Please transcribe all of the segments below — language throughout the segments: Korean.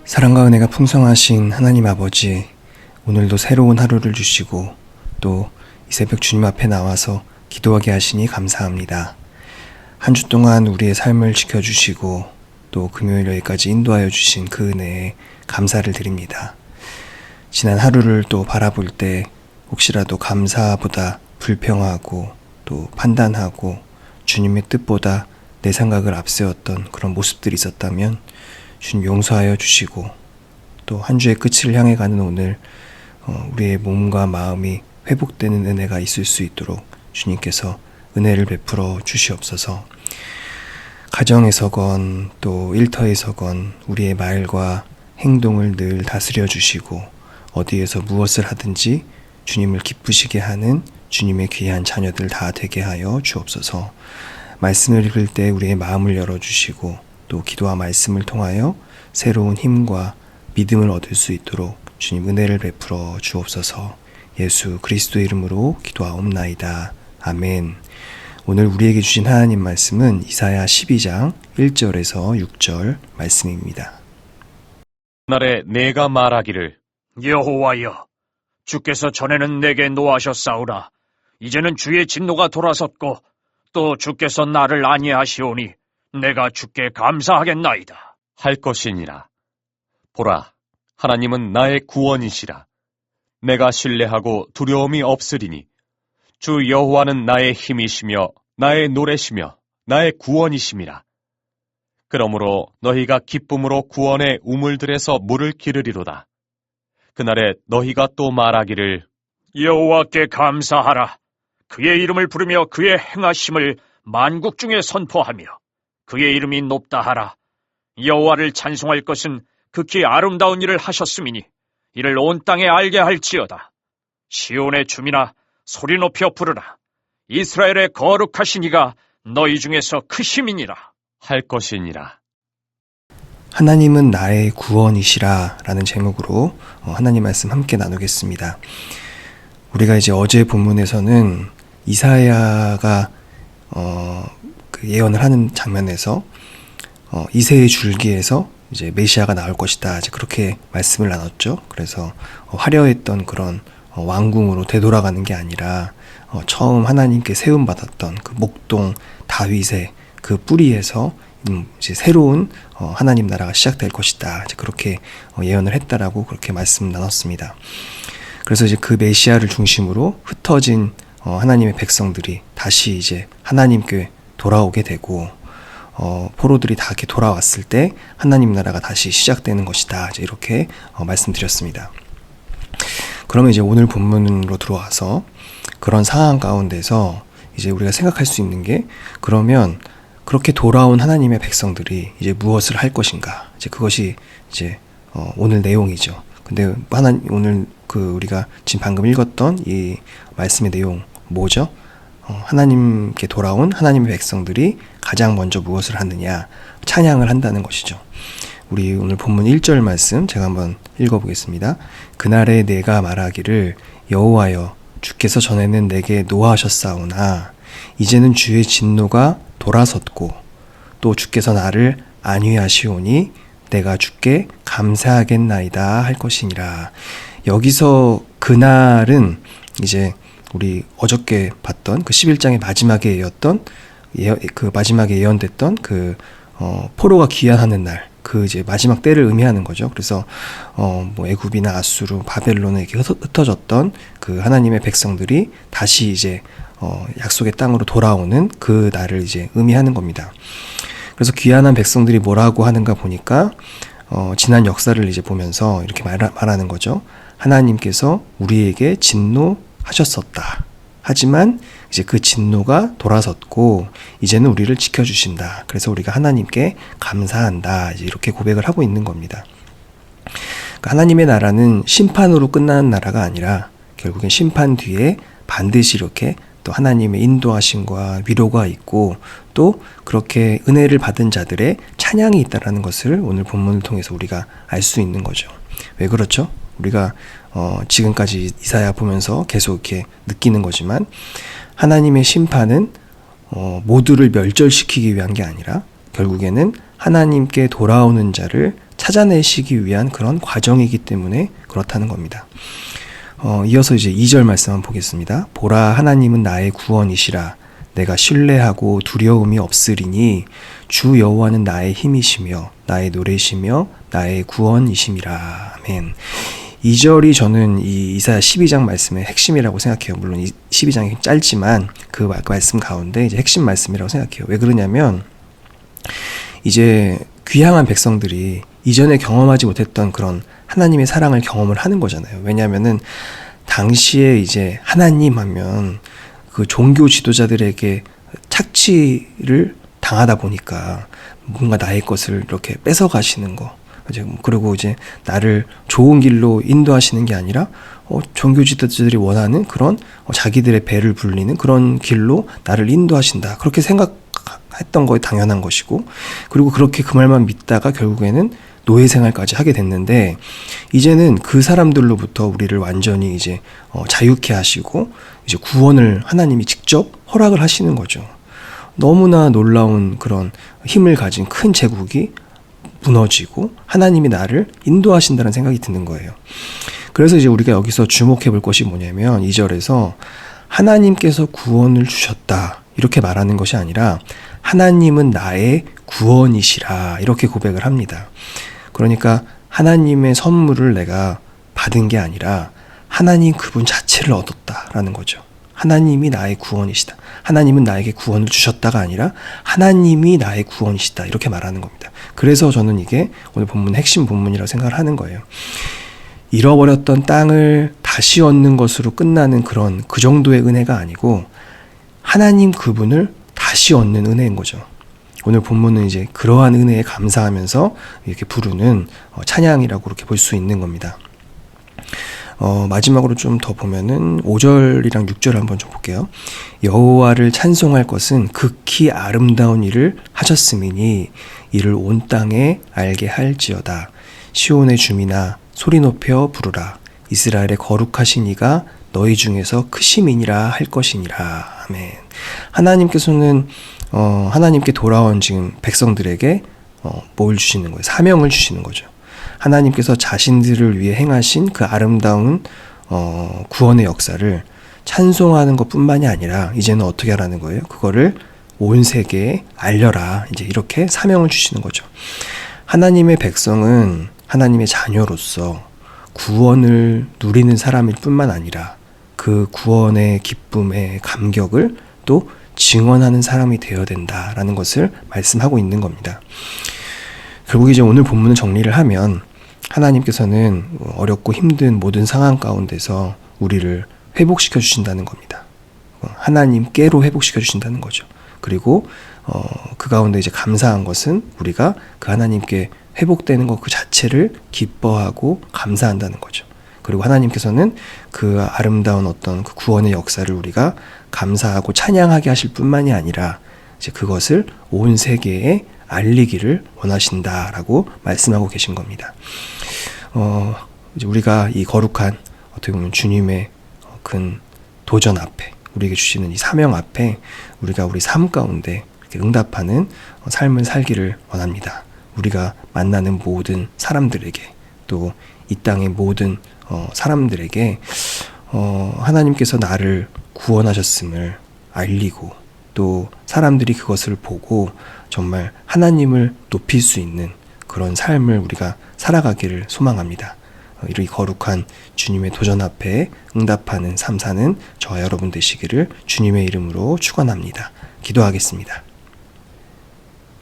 사랑과 은혜가 풍성하신 하나님 아버지, 오늘도 새로운 하루를 주시고 또 이 새벽 주님 앞에 나와서 기도하게 하시니 감사합니다. 한 주 동안 우리의 삶을 지켜주시고 또 금요일 여기까지 인도하여 주신 그 은혜에 감사를 드립니다. 지난 하루를 또 바라볼 때 혹시라도 감사보다 불평하고 또 판단하고 주님의 뜻보다 내 생각을 앞세웠던 그런 모습들이 있었다면 주님 용서하여 주시고 또 한 주의 끝을 향해 가는 오늘 우리의 몸과 마음이 회복되는 은혜가 있을 수 있도록 주님께서 은혜를 베풀어 주시옵소서. 가정에서건 또 일터에서건 우리의 말과 행동을 늘 다스려 주시고 어디에서 무엇을 하든지 주님을 기쁘시게 하는 주님의 귀한 자녀들 다 되게 하여 주옵소서. 말씀을 읽을 때 우리의 마음을 열어주시고 또 기도와 말씀을 통하여 새로운 힘과 믿음을 얻을 수 있도록 주님 은혜를 베풀어 주옵소서. 예수 그리스도의 이름으로 기도하옵나이다. 아멘. 오늘 우리에게 주신 하나님 말씀은 이사야 12장 1절에서 6절 말씀입니다. 날에 내가 말하기를 여호와여, 주께서 전에는 내게 노하셨사오나 이제는 주의 진노가 돌아섰고 또 주께서 나를 안위하시오니 내가 주께 감사하겠나이다 할 것이니라. 보라, 하나님은 나의 구원이시라. 내가 신뢰하고 두려움이 없으리니 주 여호와는 나의 힘이시며 나의 노래시며 나의 구원이심이라. 그러므로 너희가 기쁨으로 구원의 우물들에서 물을 기르리로다. 그날에 너희가 또 말하기를 여호와께 감사하라. 그의 이름을 부르며 그의 행하심을 만국 중에 선포하며 그의 이름이 높다 하라. 여호와를 찬송할 것은 극히 아름다운 일을 하셨음이니 이를 온 땅에 알게 할지어다. 시온의 주민아, 소리 높여 부르라. 이스라엘의 거룩하신 이가 너희 중에서 크심이니라 할 것이니라. 하나님은 나의 구원이시라 라는 제목으로 하나님 말씀 함께 나누겠습니다. 우리가 이제 어제 본문에서는 이사야가 그 예언을 하는 장면에서 이새의 줄기에서 이제 메시아가 나올 것이다, 이제 그렇게 말씀을 나눴죠. 그래서 화려했던 그런 왕궁으로 되돌아가는 게 아니라 처음 하나님께 세움 받았던 그 목동 다윗의 그 뿌리에서 이제 새로운 하나님 나라가 시작될 것이다, 이제 그렇게 예언을 했다라고 그렇게 말씀 나눴습니다. 그래서 이제 그 메시아를 중심으로 흩어진 하나님의 백성들이 다시 이제 하나님께 돌아오게 되고 포로들이 다 이렇게 돌아왔을 때 하나님 나라가 다시 시작되는 것이다, 이제 이렇게 말씀드렸습니다. 그러면 이제 오늘 본문으로 들어와서 그런 상황 가운데서 이제 우리가 생각할 수 있는 게, 그러면 그렇게 돌아온 하나님의 백성들이 이제 무엇을 할 것인가? 이제 그것이 이제 오늘 내용이죠. 근데 오늘 우리가 지금 방금 읽었던 이 말씀의 내용 뭐죠? 하나님께 돌아온 하나님의 백성들이 가장 먼저 무엇을 하느냐? 찬양을 한다는 것이죠. 우리 오늘 본문 1절 말씀 제가 한번 읽어보겠습니다. 그날에 내가 말하기를 여호와여, 주께서 전에는 내게 노하셨사오나 이제는 주의 진노가 돌아섰고 또 주께서 나를 안위하시오니 내가 주께 감사하겠나이다 할 것이니라. 여기서 그날은 이제 우리 어저께 봤던 그 11장의 마지막에 마지막에 예언됐던 포로가 귀환하는 날, 그 이제 마지막 때를 의미하는 거죠. 그래서 뭐 애굽이나 아수르, 바벨론에 흩어졌던 그 하나님의 백성들이 다시 이제 약속의 땅으로 돌아오는 그 날을 이제 의미하는 겁니다. 그래서 귀환한 백성들이 뭐라고 하는가 보니까 지난 역사를 이제 보면서 이렇게 말하는 거죠. 하나님께서 우리에게 진노하셨었다. 하지만 이제 그 진노가 돌아섰고 이제는 우리를 지켜주신다. 그래서 우리가 하나님께 감사한다, 이제 이렇게 고백을 하고 있는 겁니다. 그러니까 하나님의 나라는 심판으로 끝나는 나라가 아니라 결국엔 심판 뒤에 반드시 이렇게 또 하나님의 인도하심과 위로가 있고 또 그렇게 은혜를 받은 자들의 찬양이 있다라는 것을 오늘 본문을 통해서 우리가 알 수 있는 거죠. 왜 그렇죠? 우리가 지금까지 이사야 보면서 계속 이렇게 느끼는 거지만 하나님의 심판은 모두를 멸절시키기 위한 게 아니라 결국에는 하나님께 돌아오는 자를 찾아내시기 위한 그런 과정이기 때문에 그렇다는 겁니다. 이어서 이제 2절 말씀 한번 보겠습니다. 보라, 하나님은 나의 구원이시라. 내가 신뢰하고 두려움이 없으리니 주 여호와는 나의 힘이시며 나의 노래시며 나의 구원이심이라. 아멘. 2절이 저는 이 이사야 12장 말씀의 핵심이라고 생각해요. 물론 이 12장이 짧지만 그 말씀 가운데 이제 핵심 말씀이라고 생각해요. 왜 그러냐면 이제 귀향한 백성들이 이전에 경험하지 못했던 그런 하나님의 사랑을 경험을 하는 거잖아요. 왜냐하면은 당시에 이제 하나님 하면 그 종교 지도자들에게 착취를 당하다 보니까 뭔가 나의 것을 이렇게 뺏어 가시는 거. 그리고 이제 나를 좋은 길로 인도하시는 게 아니라 종교 지도자들이 원하는 그런 자기들의 배를 불리는 그런 길로 나를 인도하신다. 그렇게 생각했던 거에 당연한 것이고, 그리고 그렇게 그 말만 믿다가 결국에는 노예 생활까지 하게 됐는데, 이제는 그 사람들로부터 우리를 완전히 이제 자유케 하시고 이제 구원을 하나님이 직접 허락을 하시는 거죠. 너무나 놀라운 그런 힘을 가진 큰 제국이 무너지고 하나님이 나를 인도하신다는 생각이 드는 거예요. 그래서 이제 우리가 여기서 주목해 볼 것이 뭐냐면 2절에서 하나님께서 구원을 주셨다 이렇게 말하는 것이 아니라 하나님은 나의 구원이시라 이렇게 고백을 합니다. 그러니까 하나님의 선물을 내가 받은 게 아니라 하나님 그분 자체를 얻었다라는 거죠. 하나님이 나의 구원이시다. 하나님은 나에게 구원을 주셨다가 아니라 하나님이 나의 구원이시다. 이렇게 말하는 겁니다. 그래서 저는 이게 오늘 본문 핵심 본문이라고 생각을 하는 거예요. 잃어버렸던 땅을 다시 얻는 것으로 끝나는 그런 그 정도의 은혜가 아니고 하나님 그분을 다시 얻는 은혜인 거죠. 오늘 본문은 이제 그러한 은혜에 감사하면서 이렇게 부르는 찬양이라고 그렇게 볼 수 있는 겁니다. 마지막으로 좀 더 보면은 5절이랑 6절 한번 좀 볼게요. 여호와를 찬송할 것은 극히 아름다운 일을 하셨음이니 이를 온 땅에 알게 할지어다. 시온의 주민아 소리 높여 부르라. 이스라엘의 거룩하신 이가 너희 중에서 크심이니라 할 것이니라. 아멘. 하나님께서는 하나님께 돌아온 지금 백성들에게 뭘 주시는 거예요? 사명을 주시는 거죠. 하나님께서 자신들을 위해 행하신 그 아름다운 구원의 역사를 찬송하는 것뿐만이 아니라 이제는 어떻게 하라는 거예요? 그거를 온 세계에 알려라. 이제 이렇게 사명을 주시는 거죠. 하나님의 백성은 하나님의 자녀로서 구원을 누리는 사람일 뿐만 아니라 그 구원의 기쁨의 감격을 또 증언하는 사람이 되어야 된다라는 것을 말씀하고 있는 겁니다. 결국 이제 오늘 본문을 정리를 하면 하나님께서는 어렵고 힘든 모든 상황 가운데서 우리를 회복시켜 주신다는 겁니다. 하나님께로 회복시켜 주신다는 거죠. 그리고 그 가운데 이제 감사한 것은 우리가 그 하나님께 회복되는 것 그 자체를 기뻐하고 감사한다는 거죠. 그리고 하나님께서는 그 아름다운 어떤 그 구원의 역사를 우리가 감사하고 찬양하게 하실 뿐만이 아니라 이제 그것을 온 세계에 알리기를 원하신다라고 말씀하고 계신 겁니다. 이제 우리가 이 거룩한 어떻게 보면 주님의 큰 도전 앞에 우리에게 주시는 이 사명 앞에 우리가 우리 삶 가운데 이렇게 응답하는 삶을 살기를 원합니다. 우리가 만나는 모든 사람들에게 또 이 땅의 모든 사람들에게 하나님께서 나를 구원하셨음을 알리고 또 사람들이 그것을 보고 정말 하나님을 높일 수 있는 그런 삶을 우리가 살아가기를 소망합니다. 이 거룩한 주님의 도전 앞에 응답하는 삶 사는 저와 여러분 되시기를 주님의 이름으로 축원합니다. 기도하겠습니다.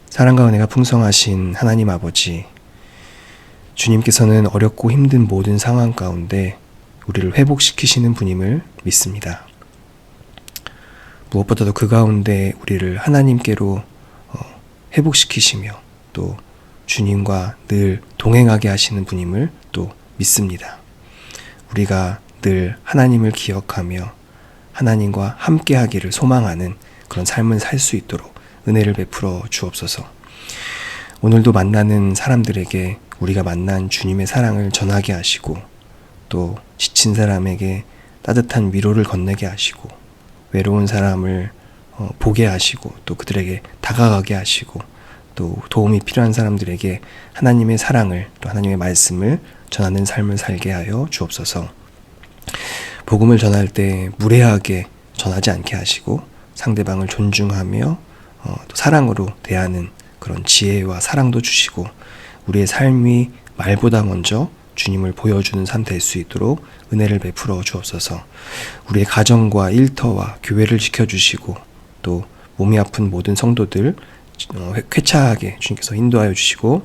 사랑과 은혜가 풍성하신 하나님 아버지, 주님께서는 어렵고 힘든 모든 상황 가운데 우리를 회복시키시는 분임을 믿습니다. 무엇보다도 그 가운데 우리를 하나님께로 회복시키시며 또 주님과 늘 동행하게 하시는 분임을 또 믿습니다. 우리가 늘 하나님을 기억하며 하나님과 함께하기를 소망하는 그런 삶을 살 수 있도록 은혜를 베풀어 주옵소서. 오늘도 만나는 사람들에게 우리가 만난 주님의 사랑을 전하게 하시고 또 지친 사람에게 따뜻한 위로를 건네게 하시고 외로운 사람을 보게 하시고 또 그들에게 다가가게 하시고 또 도움이 필요한 사람들에게 하나님의 사랑을 또 하나님의 말씀을 전하는 삶을 살게 하여 주옵소서. 복음을 전할 때 무례하게 전하지 않게 하시고 상대방을 존중하며 또 사랑으로 대하는 그런 지혜와 사랑도 주시고 우리의 삶이 말보다 먼저 주님을 보여주는 삶 될 수 있도록 은혜를 베풀어 주옵소서. 우리의 가정과 일터와 교회를 지켜주시고 또 몸이 아픈 모든 성도들 쾌차하게 주님께서 인도하여 주시고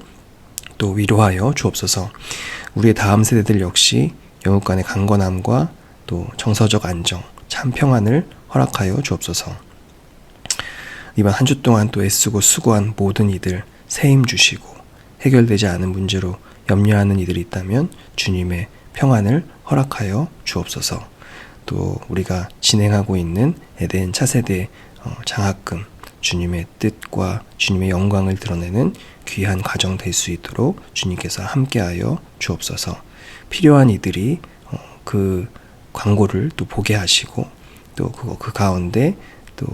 또 위로하여 주옵소서. 우리의 다음 세대들 역시 영육 간의 강건함과 또 정서적 안정, 참 평안을 허락하여 주옵소서. 이번 한 주 동안 또 애쓰고 수고한 모든 이들 새 힘 주시고, 해결되지 않은 문제로 염려하는 이들이 있다면 주님의 평안을 허락하여 주옵소서. 또 우리가 진행하고 있는 에덴 차세대 장학금, 주님의 뜻과 주님의 영광을 드러내는 귀한 과정 될 수 있도록 주님께서 함께하여 주옵소서. 필요한 이들이 그 광고를 또 보게 하시고, 또 그 가운데 또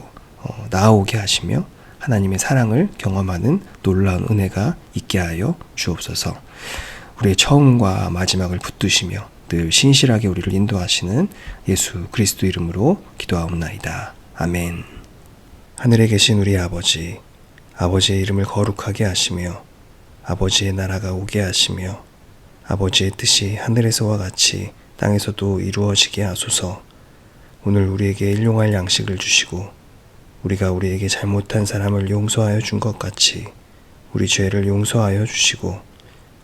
나아오게 하시며 하나님의 사랑을 경험하는 놀라운 은혜가 있게 하여 주옵소서. 우리의 처음과 마지막을 붙드시며 늘 신실하게 우리를 인도하시는 예수 그리스도 이름으로 기도하옵나이다. 아멘. 하늘에 계신 우리 아버지, 아버지의 이름을 거룩하게 하시며 아버지의 나라가 오게 하시며 아버지의 뜻이 하늘에서와 같이 땅에서도 이루어지게 하소서. 오늘 우리에게 일용할 양식을 주시고 우리가 우리에게 잘못한 사람을 용서하여 준 것 같이 우리 죄를 용서하여 주시고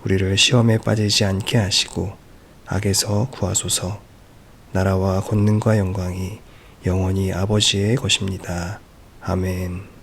우리를 시험에 빠지지 않게 하시고 악에서 구하소서. 나라와 권능과 영광이 영원히 아버지의 것입니다. 아멘.